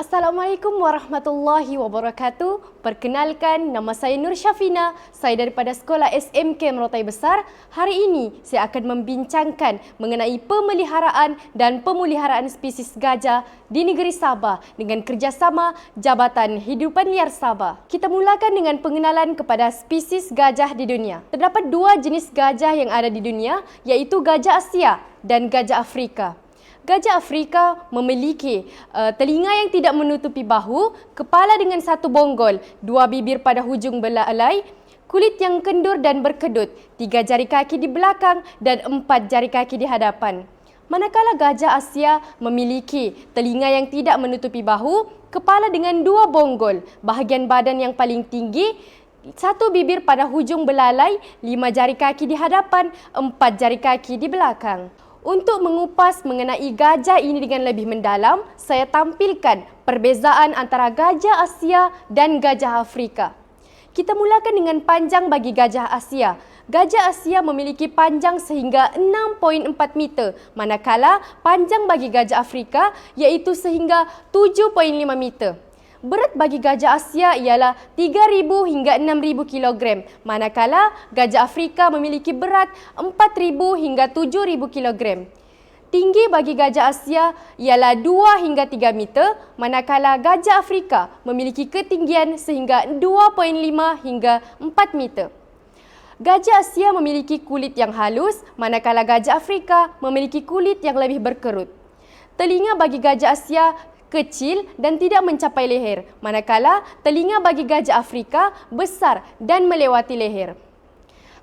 Assalamualaikum warahmatullahi wabarakatuh. Perkenalkan, nama saya Nur Syafina. Saya daripada Sekolah SMK Merotai Besar. Hari ini saya akan membincangkan mengenai pemeliharaan dan pemeliharaan spesies gajah di negeri Sabah dengan kerjasama Jabatan Hidupan Liar Sabah. Kita mulakan dengan pengenalan kepada spesies gajah di dunia. Terdapat dua jenis gajah yang ada di dunia, iaitu gajah Asia dan gajah Afrika. Gajah Afrika memiliki telinga yang tidak menutupi bahu, kepala dengan satu bonggol, dua bibir pada hujung belalai, kulit yang kendur dan berkedut, tiga jari kaki di belakang dan empat jari kaki di hadapan. Manakala gajah Asia memiliki telinga yang tidak menutupi bahu, kepala dengan dua bonggol, bahagian badan yang paling tinggi, satu bibir pada hujung belalai, lima jari kaki di hadapan, empat jari kaki di belakang. Untuk mengupas mengenai gajah ini dengan lebih mendalam, saya tampilkan perbezaan antara gajah Asia dan gajah Afrika. Kita mulakan dengan panjang bagi gajah Asia. Gajah Asia memiliki panjang sehingga 6.4 meter, manakala panjang bagi gajah Afrika iaitu sehingga 7.5 meter. Berat bagi gajah Asia ialah 3,000 hingga 6,000 kilogram, manakala gajah Afrika memiliki berat 4,000 hingga 7,000 kilogram. Tinggi bagi gajah Asia ialah 2 hingga 3 meter, manakala gajah Afrika memiliki ketinggian sehingga 2.5 hingga 4 meter. Gajah Asia memiliki kulit yang halus, manakala gajah Afrika memiliki kulit yang lebih berkerut. Telinga bagi gajah Asia kecil dan tidak mencapai leher, manakala telinga bagi gajah Afrika besar dan melewati leher.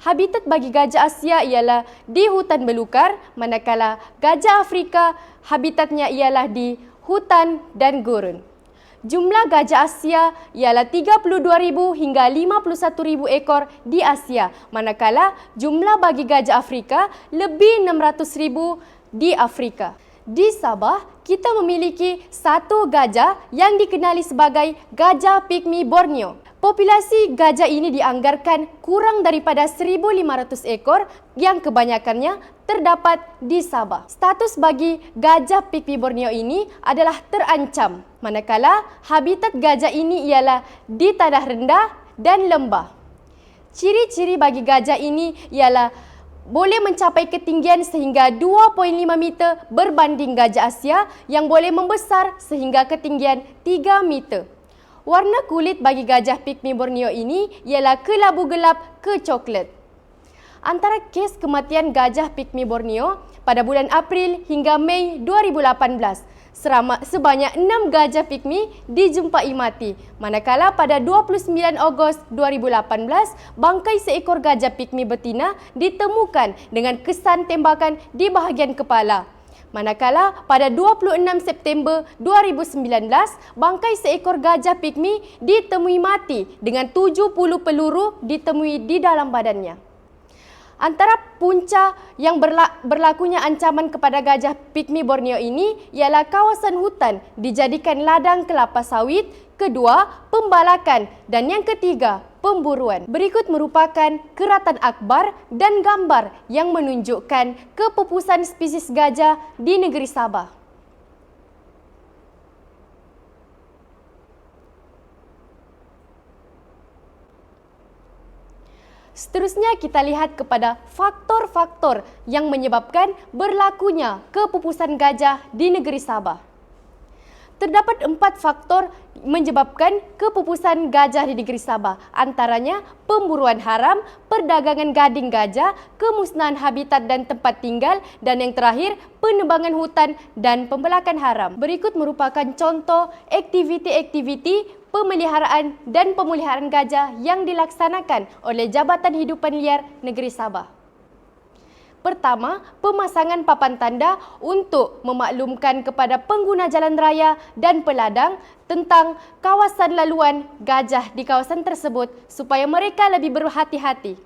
Habitat bagi gajah Asia ialah di hutan belukar, manakala gajah Afrika habitatnya ialah di hutan dan gurun. Jumlah gajah Asia ialah 32,000 hingga 51,000 ekor di Asia, manakala jumlah bagi gajah Afrika lebih 600,000 di Afrika. Di Sabah, kita memiliki satu gajah yang dikenali sebagai gajah pigmi Borneo. Populasi gajah ini dianggarkan kurang daripada 1,500 ekor yang kebanyakannya terdapat di Sabah. Status bagi gajah pigmi Borneo ini adalah terancam, manakala habitat gajah ini ialah di tanah rendah dan lembah. Ciri-ciri bagi gajah ini ialah boleh mencapai ketinggian sehingga 2.5 meter berbanding gajah Asia yang boleh membesar sehingga ketinggian 3 meter. Warna kulit bagi gajah pigmi Borneo ini ialah kelabu gelap ke coklat. Antara kes kematian gajah pigmi Borneo pada bulan April hingga Mei 2018, sebanyak 6 gajah pigmi dijumpai mati, manakala pada 29 Ogos 2018, bangkai seekor gajah pigmi betina ditemukan dengan kesan tembakan di bahagian kepala. Manakala pada 26 September 2019, bangkai seekor gajah pigmi ditemui mati dengan 70 peluru ditemui di dalam badannya. Antara punca yang berlakunya ancaman kepada gajah pigmi Borneo ini ialah kawasan hutan dijadikan ladang kelapa sawit, kedua, pembalakan dan yang ketiga, pemburuan. Berikut merupakan keratan akbar dan gambar yang menunjukkan kepupusan spesies gajah di negeri Sabah. Seterusnya kita lihat kepada faktor-faktor yang menyebabkan berlakunya kepupusan gajah di negeri Sabah. Terdapat 4 faktor menyebabkan kepupusan gajah di negeri Sabah, antaranya pemburuan haram, perdagangan gading gajah, kemusnahan habitat dan tempat tinggal, dan yang terakhir penebangan hutan dan pembelakan haram. Berikut merupakan contoh aktiviti-aktiviti pemeliharaan dan pemeliharaan gajah yang dilaksanakan oleh Jabatan Hidupan Liar Negeri Sabah. Pertama, pemasangan papan tanda untuk memaklumkan kepada pengguna jalan raya dan peladang tentang kawasan laluan gajah di kawasan tersebut supaya mereka lebih berhati-hati.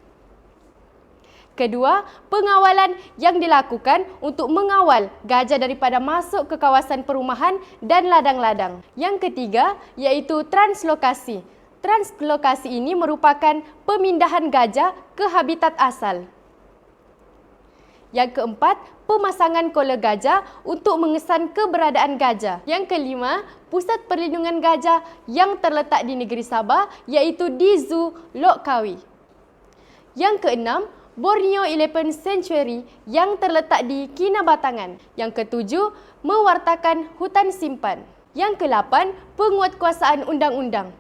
Kedua, pengawalan yang dilakukan untuk mengawal gajah daripada masuk ke kawasan perumahan dan ladang-ladang. Yang ketiga, iaitu translokasi. Translokasi ini merupakan pemindahan gajah ke habitat asal. Yang keempat, pemasangan kola gajah untuk mengesan keberadaan gajah. Yang kelima, pusat perlindungan gajah yang terletak di negeri Sabah iaitu di Zoo Lok Kawi. Yang keenam, Borneo Elephant Sanctuary yang terletak di Kinabatangan. Yang ketujuh, mewartakan hutan simpan. Yang ke-8, penguatkuasaan undang-undang,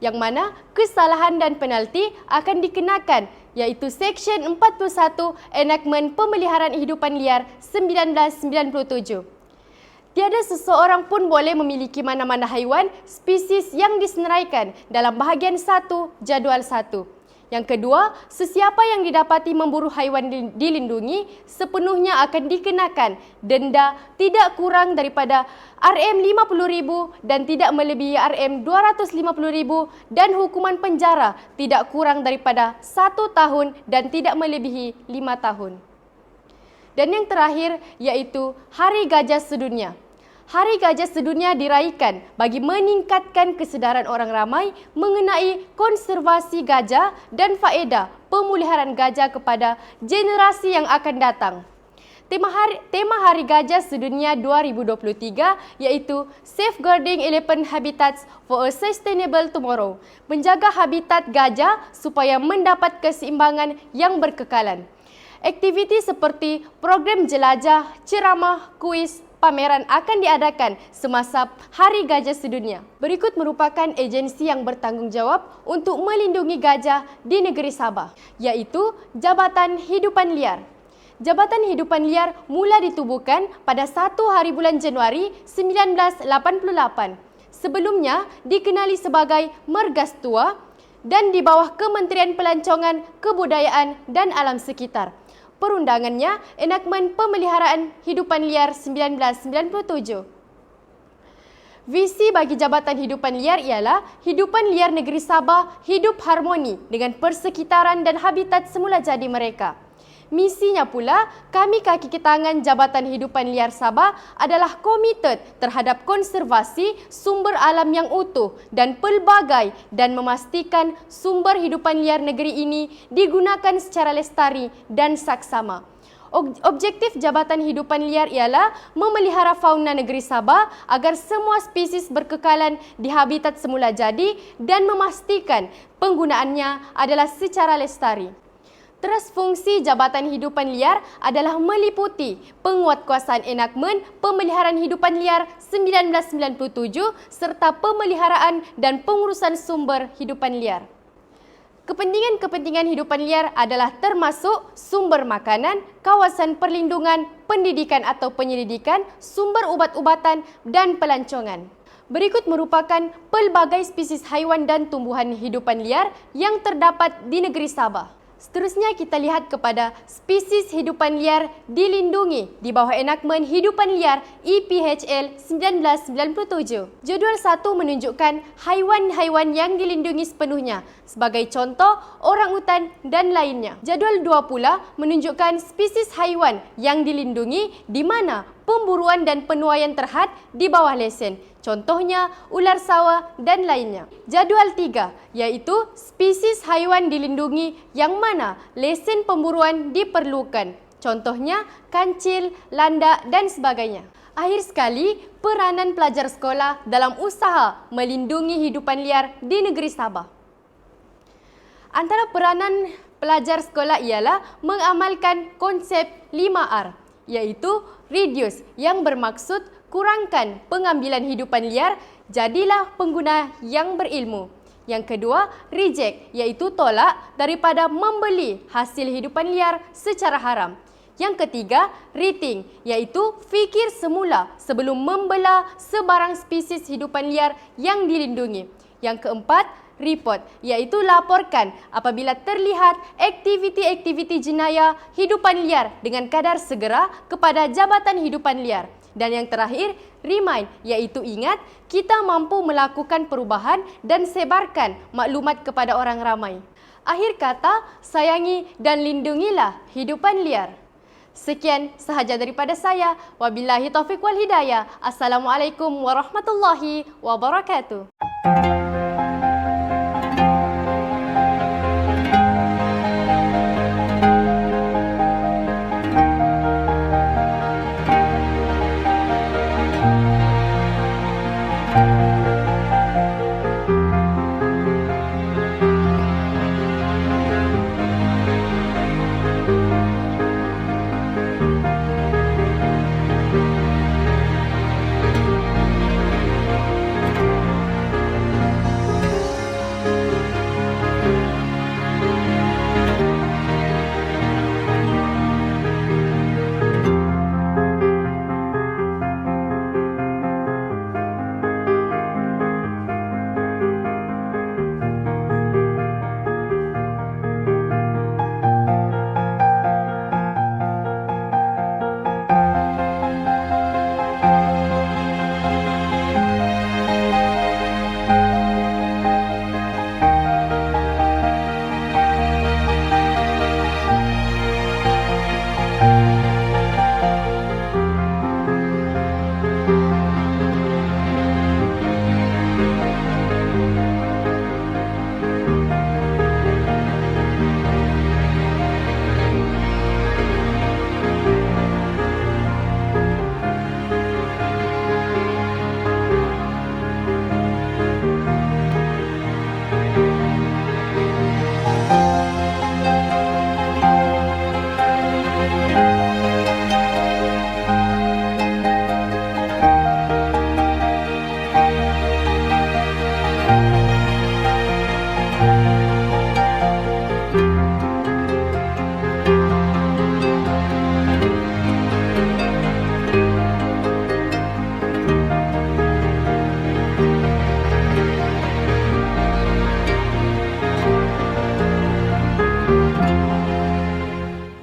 yang mana kesalahan dan penalti akan dikenakan iaitu Seksyen 41 Enakmen Pemeliharaan Hidupan Liar 1997. Tiada seseorang pun boleh memiliki mana-mana haiwan spesies yang disenaraikan dalam bahagian 1 Jadual 1. Yang kedua, sesiapa yang didapati memburu haiwan dilindungi sepenuhnya akan dikenakan denda tidak kurang daripada RM50,000 dan tidak melebihi RM250,000 dan hukuman penjara tidak kurang daripada 1 tahun dan tidak melebihi 5 tahun. Dan yang terakhir iaitu Hari Gajah Sedunia. Hari Gajah Sedunia diraikan bagi meningkatkan kesedaran orang ramai mengenai konservasi gajah dan faedah pemeliharaan gajah kepada generasi yang akan datang. Tema Hari Gajah Sedunia 2023 iaitu Safeguarding Elephant Habitats for a Sustainable Tomorrow, menjaga habitat gajah supaya mendapat keseimbangan yang berkekalan. Aktiviti seperti program jelajah, ceramah, kuis, pameran akan diadakan semasa Hari Gajah Sedunia. Berikut merupakan agensi yang bertanggungjawab untuk melindungi gajah di negeri Sabah, iaitu Jabatan Hidupan Liar. Jabatan Hidupan Liar mula ditubuhkan pada 1 hari bulan Januari 1988. Sebelumnya dikenali sebagai Mergas Tua dan di bawah Kementerian Pelancongan, Kebudayaan dan Alam Sekitar. Perundangannya Enakmen Pemeliharaan Hidupan Liar 1997. Visi bagi Jabatan Hidupan Liar ialah hidupan liar negeri Sabah hidup harmoni dengan persekitaran dan habitat semula jadi mereka. Misinya pula, kami kaki tangan Jabatan Hidupan Liar Sabah adalah komited terhadap konservasi sumber alam yang utuh dan pelbagai dan memastikan sumber hidupan liar negeri ini digunakan secara lestari dan saksama. Objektif Jabatan Hidupan Liar ialah memelihara fauna negeri Sabah agar semua spesies berkekalan di habitat semula jadi dan memastikan penggunaannya adalah secara lestari. Teras fungsi Jabatan Hidupan Liar adalah meliputi penguatkuasaan Enakmen Pemeliharaan Hidupan Liar 1997 serta pemeliharaan dan pengurusan sumber hidupan liar. Kepentingan hidupan liar adalah termasuk sumber makanan, kawasan perlindungan, pendidikan atau penyelidikan, sumber ubat-ubatan dan pelancongan. Berikut merupakan pelbagai spesies haiwan dan tumbuhan hidupan liar yang terdapat di negeri Sabah. Seterusnya kita lihat kepada spesies hidupan liar dilindungi di bawah Enakmen Hidupan Liar EPHL 1997. Jadual 1 menunjukkan haiwan-haiwan yang dilindungi sepenuhnya, sebagai contoh orangutan dan lainnya. Jadual 2 pula menunjukkan spesies haiwan yang dilindungi di mana pemburuan dan penuaian terhad di bawah lesen. Contohnya ular sawah dan lainnya. Jadual 3 iaitu spesies haiwan dilindungi yang mana lesen pemburuan diperlukan. Contohnya kancil, landak dan sebagainya. Akhir sekali, peranan pelajar sekolah dalam usaha melindungi hidupan liar di negeri Sabah. Antara peranan pelajar sekolah ialah mengamalkan konsep 5R, iaitu reduce yang bermaksud kurangkan pengambilan hidupan liar, jadilah pengguna yang berilmu. Yang kedua, reject iaitu tolak daripada membeli hasil hidupan liar secara haram. Yang ketiga, rethink iaitu fikir semula sebelum membela sebarang spesies hidupan liar yang dilindungi. Yang keempat, report iaitu laporkan apabila terlihat aktiviti-aktiviti jenayah hidupan liar dengan kadar segera kepada Jabatan Hidupan Liar. Dan yang terakhir, remind iaitu ingat kita mampu melakukan perubahan dan sebarkan maklumat kepada orang ramai. Akhir kata, sayangi dan lindungilah hidupan liar. Sekian sahaja daripada saya. Wabillahi taufiq wal hidayah. Assalamualaikum warahmatullahi wabarakatuh.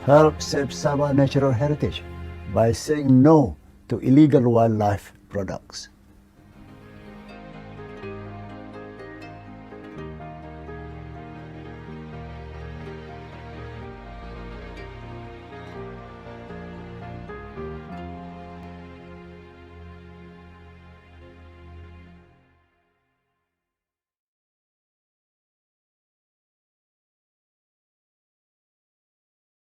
help save Sabah natural heritage by saying no to illegal wildlife products.